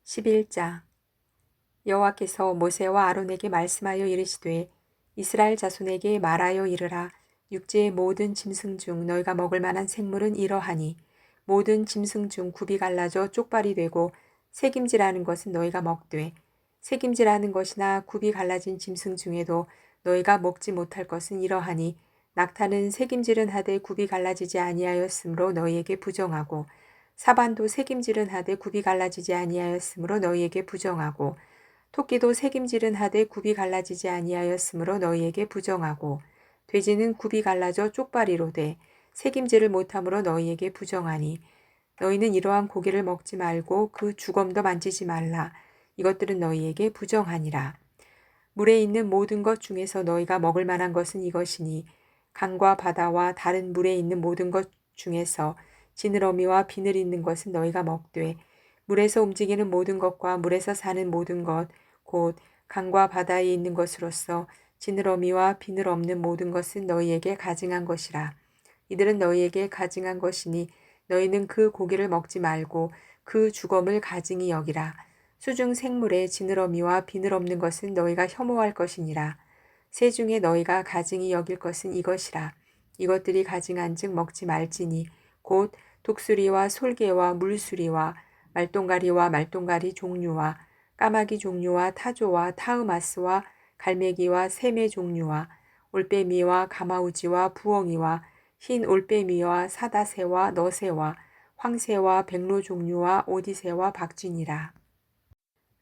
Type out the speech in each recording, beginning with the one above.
11장. 여호와께서 모세와 아론에게 말씀하여 이르시되 이스라엘 자손에게 말하여 이르라. 육지의 모든 짐승 중 너희가 먹을 만한 생물은 이러하니 모든 짐승 중 굽이 갈라져 쪽발이 되고 새김질하는 것은 너희가 먹되 새김질하는 것이나 굽이 갈라진 짐승 중에도 너희가 먹지 못할 것은 이러하니 낙타는 새김질은 하되 굽이 갈라지지 아니하였으므로 너희에게 부정하고 사반도 새김질은 하되 굽이 갈라지지 아니하였으므로 너희에게 부정하고 토끼도 새김질은 하되 굽이 갈라지지 아니하였으므로 너희에게 부정하고 돼지는 굽이 갈라져 쪽발이로되 새김질을 못함으로 너희에게 부정하니 너희는 이러한 고기를 먹지 말고 그 주검도 만지지 말라. 이것들은 너희에게 부정하니라. 물에 있는 모든 것 중에서 너희가 먹을 만한 것은 이것이니 강과 바다와 다른 물에 있는 모든 것 중에서 지느러미와 비늘 있는 것은 너희가 먹되 물에서 움직이는 모든 것과 물에서 사는 모든 것 곧 강과 바다에 있는 것으로서 지느러미와 비늘 없는 모든 것은 너희에게 가증한 것이라. 이들은 너희에게 가증한 것이니 너희는 그 고기를 먹지 말고 그 주검을 가증히 여기라. 수중 생물의 지느러미와 비늘 없는 것은 너희가 혐오할 것이니라. 새 중에 너희가 가증히 여길 것은 이것이라. 이것들이 가증한즉 먹지 말지니 곧 독수리와 솔개와 물수리와 말똥가리와 말똥가리 종류와 까마귀 종류와 타조와 타으마스와 갈매기와 새매 종류와 올빼미와 가마우지와 부엉이와 흰 올빼미와 사다새와 너새와 황새와 백로 종류와 오디새와 박쥐니라.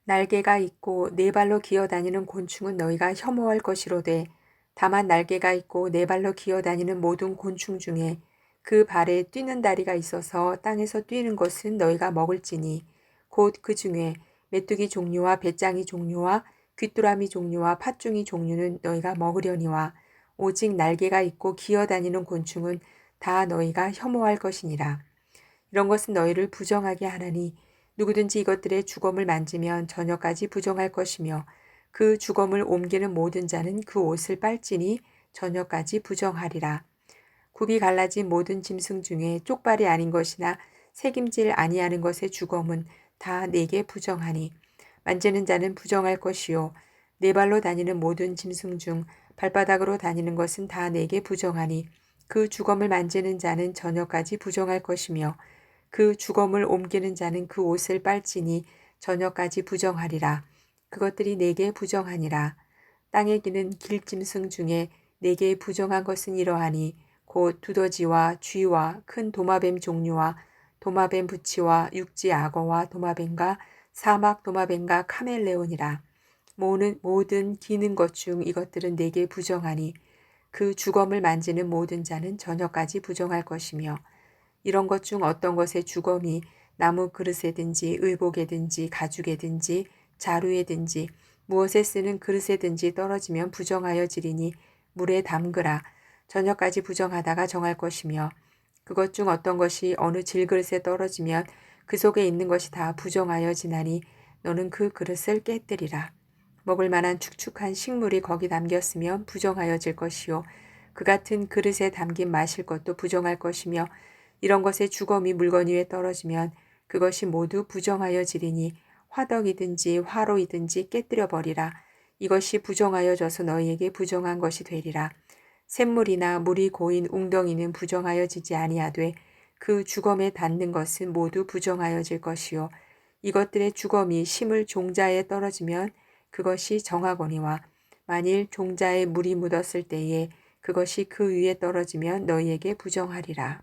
날개가 있고 네 발로 기어다니는 곤충은 너희가 혐오할 것이로되 다만 날개가 있고 네 발로 기어다니는 모든 곤충 중에 그 발에 뛰는 다리가 있어서 땅에서 뛰는 것은 너희가 먹을지니 곧 그 중에 메뚜기 종류와 배짱이 종류와 귀뚜라미 종류와 팥중이 종류는 너희가 먹으려니와 오직 날개가 있고 기어다니는 곤충은 다 너희가 혐오할 것이니라. 이런 것은 너희를 부정하게 하나니 누구든지 이것들의 주검을 만지면 저녁까지 부정할 것이며 그 주검을 옮기는 모든 자는 그 옷을 빨지니 저녁까지 부정하리라. 굽이 갈라진 모든 짐승 중에 쪽발이 아닌 것이나 새김질 아니하는 것의 주검은 다 내게 부정하니 만지는 자는 부정할 것이요 네 발로 다니는 모든 짐승 중 발바닥으로 다니는 것은 다 내게 부정하니 그 주검을 만지는 자는 저녁까지 부정할 것이며 그 주검을 옮기는 자는 그 옷을 빨지니 저녁까지 부정하리라. 그것들이 내게 부정하니라. 땅에 기는 길짐승 중에 내게 부정한 것은 이러하니 곧 두더지와 쥐와 큰 도마뱀 종류와 도마뱀 부치와 육지 악어와 도마뱀과 사막 도마뱀과 카멜레온이라. 모든 기는 것 중 이것들은 내게 부정하니 그 주검을 만지는 모든 자는 저녁까지 부정할 것이며 이런 것 중 어떤 것의 주검이 나무 그릇에든지 의복에든지 가죽에든지 자루에든지 무엇에 쓰는 그릇에든지 떨어지면 부정하여 지리니 물에 담그라. 저녁까지 부정하다가 정할 것이며 그것 중 어떤 것이 어느 질그릇에 떨어지면 그 속에 있는 것이 다 부정하여 지나니 너는 그 그릇을 깨뜨리라. 먹을 만한 축축한 식물이 거기 담겼으면 부정하여질 것이요 그 같은 그릇에 담긴 마실 것도 부정할 것이며 이런 것의 주검이 물건 위에 떨어지면 그것이 모두 부정하여지리니 화덕이든지 화로이든지 깨뜨려 버리라. 이것이 부정하여져서 너희에게 부정한 것이 되리라. 샘물이나 물이 고인 웅덩이는 부정하여지지 아니하되 그 주검에 닿는 것은 모두 부정하여질 것이요 이것들의 주검이 심을 종자에 떨어지면 그것이 정하거니와 만일 종자에 물이 묻었을 때에 그것이 그 위에 떨어지면 너희에게 부정하리라.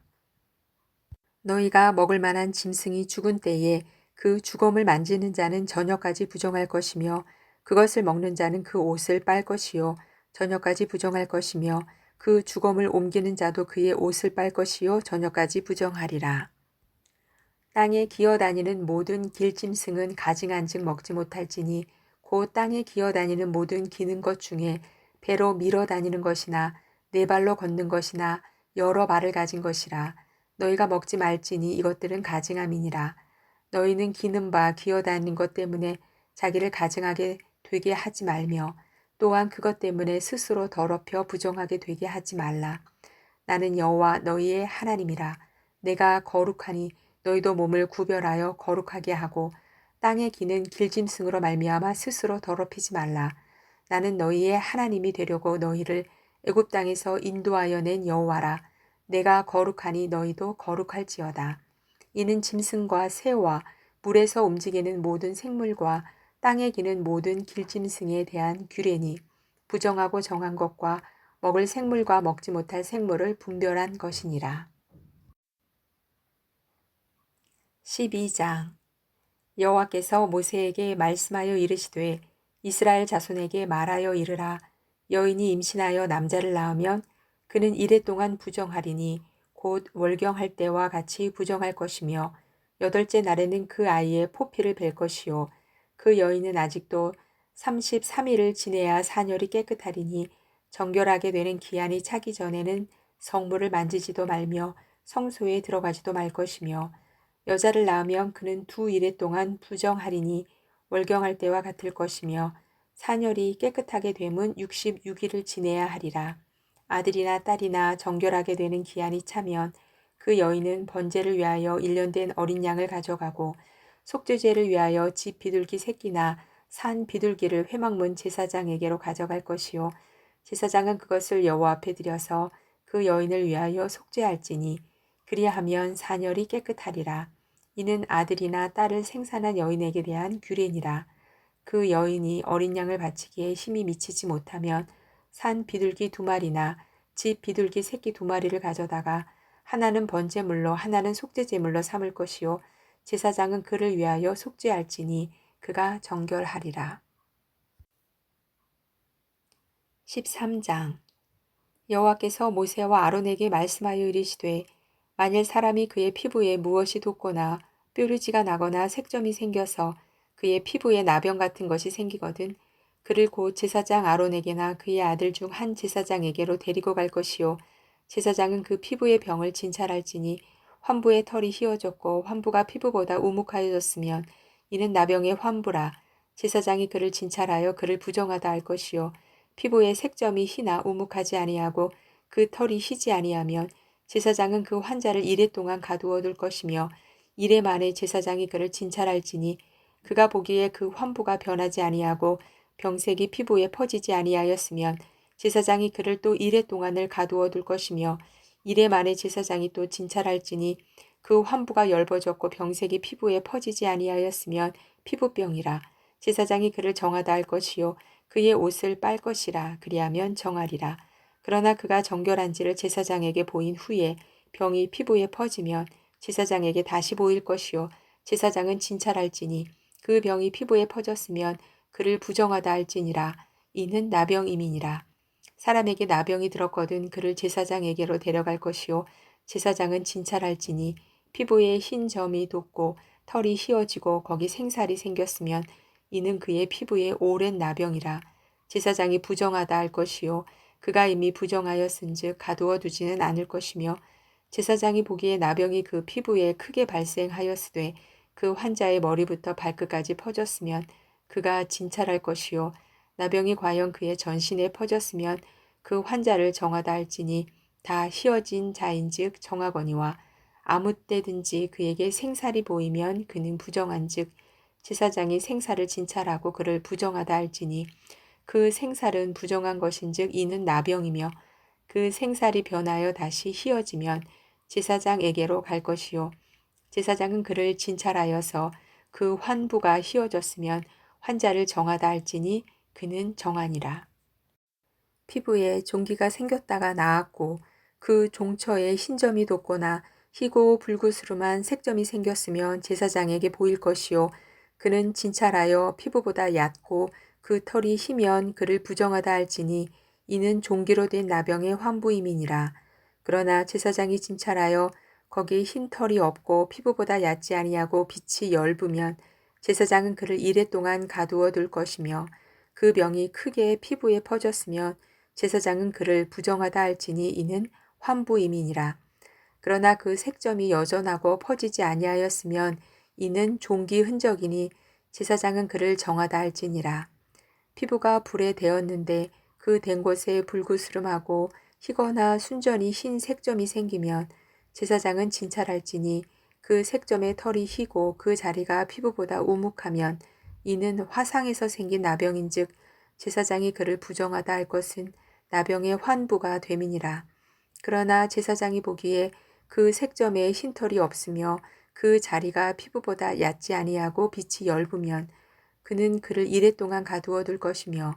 너희가 먹을 만한 짐승이 죽은 때에 그 주검을 만지는 자는 저녁까지 부정할 것이며 그것을 먹는 자는 그 옷을 빨 것이요 저녁까지 부정할 것이며 그 주검을 옮기는 자도 그의 옷을 빨 것이요 저녁까지 부정하리라. 땅에 기어다니는 모든 길짐승은 가증한즉 먹지 못할지니 곧 땅에 기어다니는 모든 기는 것 중에 배로 밀어 다니는 것이나 네 발로 걷는 것이나 여러 발을 가진 것이라. 너희가 먹지 말지니 이것들은 가증함이니라. 너희는 기는 바 기어다니는 것 때문에 자기를 가증하게 되게 하지 말며 또한 그것 때문에 스스로 더럽혀 부정하게 되게 하지 말라. 나는 여호와 너희의 하나님이라. 내가 거룩하니 너희도 몸을 구별하여 거룩하게 하고 땅에 기는 길짐승으로 말미암아 스스로 더럽히지 말라. 나는 너희의 하나님이 되려고 너희를 애굽 땅에서 인도하여 낸 여호와라. 내가 거룩하니 너희도 거룩할지어다. 이는 짐승과 새와 물에서 움직이는 모든 생물과 땅에 기는 모든 길짐승에 대한 규례니 부정하고 정한 것과 먹을 생물과 먹지 못할 생물을 분별한 것이니라. 12장 여호와께서 모세에게 말씀하여 이르시되 이스라엘 자손에게 말하여 이르라. 여인이 임신하여 남자를 낳으면 그는 이레 동안 부정하리니 곧 월경할 때와 같이 부정할 것이며 8째 날에는 그 아이의 포피를 벨 것이요 그 여인은 아직도 33일을 지내야 사녀리 깨끗하리니 정결하게 되는 기한이 차기 전에는 성물을 만지지도 말며 성소에 들어가지도 말 것이며 여자를 낳으면 그는 2일 동안 부정하리니 월경할 때와 같을 것이며 사녀리 깨끗하게 되면 66일을 지내야 하리라. 아들이나 딸이나 정결하게 되는 기한이 차면 그 여인은 번제를 위하여 1년 된 어린 양을 가져가고 속죄제를 위하여 집 비둘기 새끼나 산 비둘기를 회막문 제사장에게로 가져갈 것이요 제사장은 그것을 여호와 앞에 드려서 그 여인을 위하여 속죄할지니 그리하면 사녀리 깨끗하리라. 이는 아들이나 딸을 생산한 여인에게 대한 규례니라. 그 여인이 어린 양을 바치기에 힘이 미치지 못하면 산 비둘기 2마리나 집 비둘기 새끼 2마리를 가져다가 하나는 번제물로 하나는 속죄제물로 삼을 것이요 제사장은 그를 위하여 속죄할지니 그가 정결하리라. 13장 여호와께서 모세와 아론에게 말씀하여 이르시되 만일 사람이 그의 피부에 무엇이 돋거나 뾰루지가 나거나 색점이 생겨서 그의 피부에 나병 같은 것이 생기거든 그를 곧 제사장 아론에게나 그의 아들 중 한 제사장에게로 데리고 갈 것이요 제사장은 그 피부의 병을 진찰할지니 환부의 털이 휘어졌고 환부가 피부보다 우묵하여졌으면 이는 나병의 환부라. 제사장이 그를 진찰하여 그를 부정하다 할 것이요 피부의 색점이 희나 우묵하지 아니하고 그 털이 희지 아니하면 제사장은 그 환자를 이레 동안 가두어 둘 것이며 이레 만에 제사장이 그를 진찰할지니 그가 보기에 그 환부가 변하지 아니하고 병색이 피부에 퍼지지 아니하였으면 제사장이 그를 또 이레 동안을 가두어 둘 것이며 이레 만에 제사장이 또 진찰할지니 그 환부가 엷어졌고 병색이 피부에 퍼지지 아니하였으면 피부병이라. 제사장이 그를 정하다 할 것이요 그의 옷을 빨 것이라. 그리하면 정하리라. 그러나 그가 정결한지를 제사장에게 보인 후에 병이 피부에 퍼지면 제사장에게 다시 보일 것이요 제사장은 진찰할지니 그 병이 피부에 퍼졌으면 그를 부정하다 할지니라. 이는 나병임이니라. 사람에게 나병이 들었거든 그를 제사장에게로 데려갈 것이요 제사장은 진찰할지니 피부에 흰 점이 돋고 털이 휘어지고 거기 생살이 생겼으면 이는 그의 피부에 오랜 나병이라. 제사장이 부정하다 할 것이요 그가 이미 부정하였은즉 가두어 두지는 않을 것이며 제사장이 보기에 나병이 그 피부에 크게 발생하였으되 그 환자의 머리부터 발끝까지 퍼졌으면 그가 진찰할 것이요 나병이 과연 그의 전신에 퍼졌으면 그 환자를 정하다 할지니 다 휘어진 자인즉 정하거니와 아무 때든지 그에게 생살이 보이면 그는 부정한즉 제사장이 생살을 진찰하고 그를 부정하다 할지니 그 생살은 부정한 것인즉 이는 나병이며 그 생살이 변하여 다시 휘어지면 제사장에게로 갈 것이요 제사장은 그를 진찰하여서 그 환부가 휘어졌으면 환자를 정하다 할지니 그는 정하니라. 피부에 종기가 생겼다가 나았고 그 종처에 흰점이 돋거나 희고 불구스름한 색점이 생겼으면 제사장에게 보일 것이요 그는 진찰하여 피부보다 얕고 그 털이 희면 그를 부정하다 할지니 이는 종기로 된 나병의 환부임이니라. 그러나 제사장이 진찰하여 거기 흰 털이 없고 피부보다 얕지 아니하고 빛이 엷으면 제사장은 그를 이레 동안 가두어 둘 것이며 그 병이 크게 피부에 퍼졌으면 제사장은 그를 부정하다 할지니 이는 환부임이니라. 그러나 그 색점이 여전하고 퍼지지 아니하였으면 이는 종기 흔적이니 제사장은 그를 정하다 할지니라. 피부가 불에 데었는데 그 된 곳에 불구스름하고 희거나 순전히 흰 색점이 생기면 제사장은 진찰할지니 그 색점의 털이 희고 그 자리가 피부보다 우묵하면 이는 화상에서 생긴 나병인즉 제사장이 그를 부정하다 할 것은 나병의 환부가 됨이니라. 그러나 제사장이 보기에 그 색점에 흰털이 없으며 그 자리가 피부보다 얕지 아니하고 빛이 엷으면 그는 그를 이레 동안 가두어 둘 것이며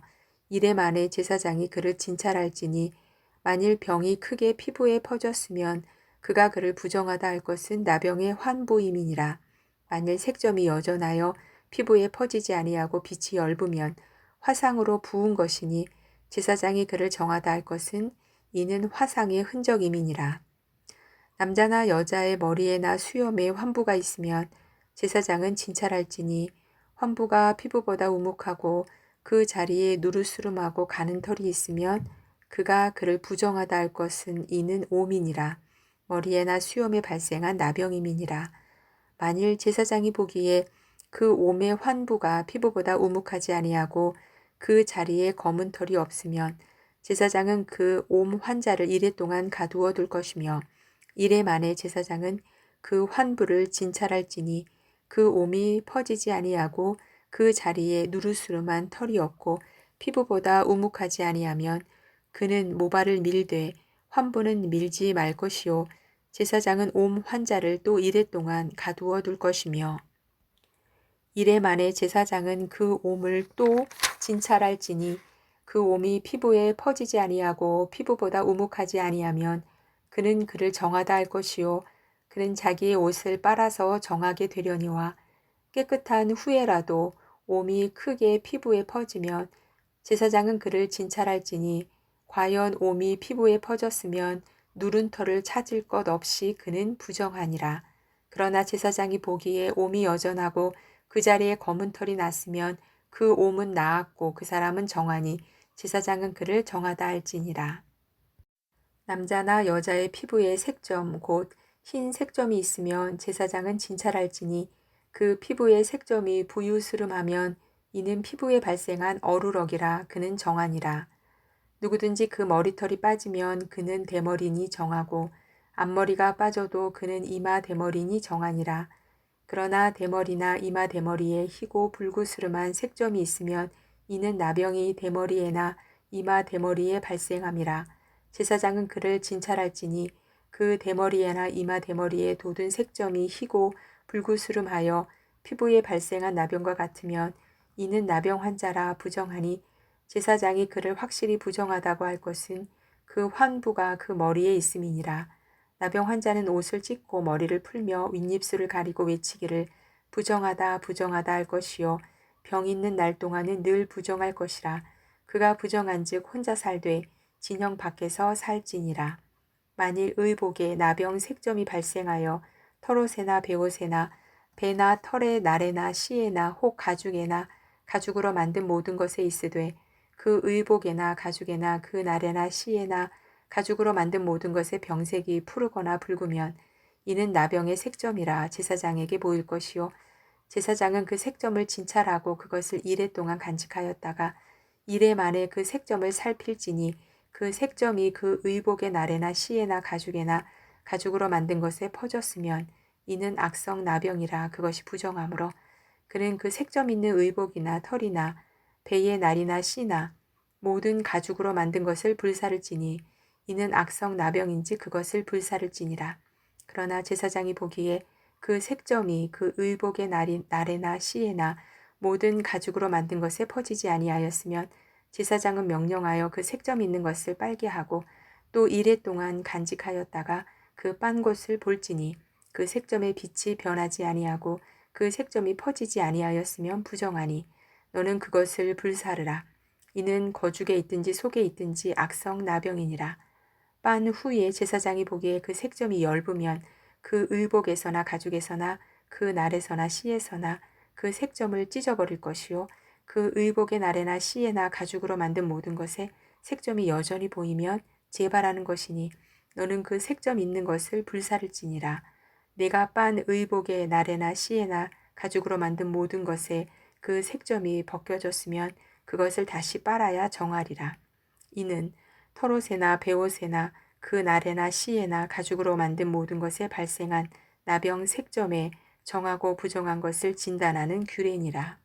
이레 만에 제사장이 그를 진찰할지니 만일 병이 크게 피부에 퍼졌으면 그가 그를 부정하다 할 것은 나병의 환부임이니라. 만일 색점이 여전하여 피부에 퍼지지 아니하고 빛이 엷으면 화상으로 부은 것이니 제사장이 그를 정하다 할 것은 이는 화상의 흔적임이니라. 남자나 여자의 머리에나 수염에 환부가 있으면 제사장은 진찰할지니 환부가 피부보다 우묵하고 그 자리에 누르스름하고 가는 털이 있으면 그가 그를 부정하다 할 것은 이는 오민이라. 머리에나 수염에 발생한 나병임이니라. 만일 제사장이 보기에 그 옴의 환부가 피부보다 우묵하지 아니하고 그 자리에 검은 털이 없으면 제사장은 그 옴 환자를 이레 동안 가두어 둘 것이며 이레 만에 제사장은 그 환부를 진찰할지니 그 옴이 퍼지지 아니하고 그 자리에 누르스름한 털이 없고 피부보다 우묵하지 아니하면 그는 모발을 밀되 환부는 밀지 말 것이요 제사장은 옴 환자를 또 이레 동안 가두어 둘 것이며 이레 만에 제사장은 그 옴을 또 진찰할지니 그 옴이 피부에 퍼지지 아니하고 피부보다 우묵하지 아니하면 그는 그를 정하다 할 것이요 그는 자기의 옷을 빨아서 정하게 되려니와 깨끗한 후에라도 옴이 크게 피부에 퍼지면 제사장은 그를 진찰할지니 과연 옴이 피부에 퍼졌으면 누른 털을 찾을 것 없이 그는 부정하니라. 그러나 제사장이 보기에 옴이 여전하고 그 자리에 검은 털이 났으면 그 옴은 나았고 그 사람은 정하니 제사장은 그를 정하다 할지니라. 남자나 여자의 피부에 색점 곧 흰 색점이 있으면 제사장은 진찰할지니 그 피부에 색점이 부유스름하면 이는 피부에 발생한 어루럭이라 그는 정하니라. 누구든지 그 머리털이 빠지면 그는 대머리니 정하고 앞머리가 빠져도 그는 이마 대머리니 정하니라. 그러나 대머리나 이마 대머리에 희고 불구스름한 색점이 있으면 이는 나병이 대머리에나 이마 대머리에 발생함이라. 제사장은 그를 진찰할지니 그 대머리에나 이마 대머리에 돋은 색점이 희고 불구스름하여 피부에 발생한 나병과 같으면 이는 나병 환자라 부정하니 제사장이 그를 확실히 부정하다고 할 것은 그 환부가 그 머리에 있음이니라. 나병 환자는 옷을 찢고 머리를 풀며 윗입술을 가리고 외치기를 부정하다 부정하다 할 것이요 병 있는 날 동안은 늘 부정할 것이라. 그가 부정한즉 혼자 살되 진영 밖에서 살지니라. 만일 의복에 나병 색점이 발생하여 털옷에나 베옷에나 배나 털에 날에나 씨에나 혹 가죽에나 가죽으로 만든 모든 것에 있으되 그 의복에나 가죽에나 그 날에나 씨에나 가죽으로 만든 모든 것에 병색이 푸르거나 붉으면 이는 나병의 색점이라 제사장에게 보일 것이요 제사장은 그 색점을 진찰하고 그것을 이레 동안 간직하였다가 이레 만에 그 색점을 살필지니 그 색점이 그 의복의 날에나 씨에나 가죽에나 가죽으로 만든 것에 퍼졌으면 이는 악성 나병이라 그것이 부정하므로 그는 그 색점 있는 의복이나 털이나 배의 날이나 씨나 모든 가죽으로 만든 것을 불사를 지니 이는 악성 나병인지 그것을 불사를 지니라. 그러나 제사장이 보기에 그 색점이 그 의복의 날에나 씨에나 모든 가죽으로 만든 것에 퍼지지 아니하였으면 제사장은 명령하여 그 색점 있는 것을 빨게 하고 또 이레 동안 간직하였다가 그 빤 곳을 볼지니 그 색점의 빛이 변하지 아니하고 그 색점이 퍼지지 아니하였으면 부정하니 너는 그것을 불사르라. 이는 거죽에 있든지 속에 있든지 악성 나병이니라. 빤 후에 제사장이 보기에 그 색점이 엷으면 그 의복에서나 가죽에서나 그 날에서나 씨에서나 그 색점을 찢어버릴 것이요 그 의복의 날에나 씨에나 가죽으로 만든 모든 것에 색점이 여전히 보이면 재발하는 것이니 너는 그 색점 있는 것을 불사를지니라. 내가 빤 의복의 날에나 씨에나 가죽으로 만든 모든 것에 그 색점이 벗겨졌으면 그것을 다시 빨아야 정하리라. 이는 털옷에나 베옷에나 그 날에나 씨에나 가죽으로 만든 모든 것에 발생한 나병 색점에 정하고 부정한 것을 진단하는 규례니라.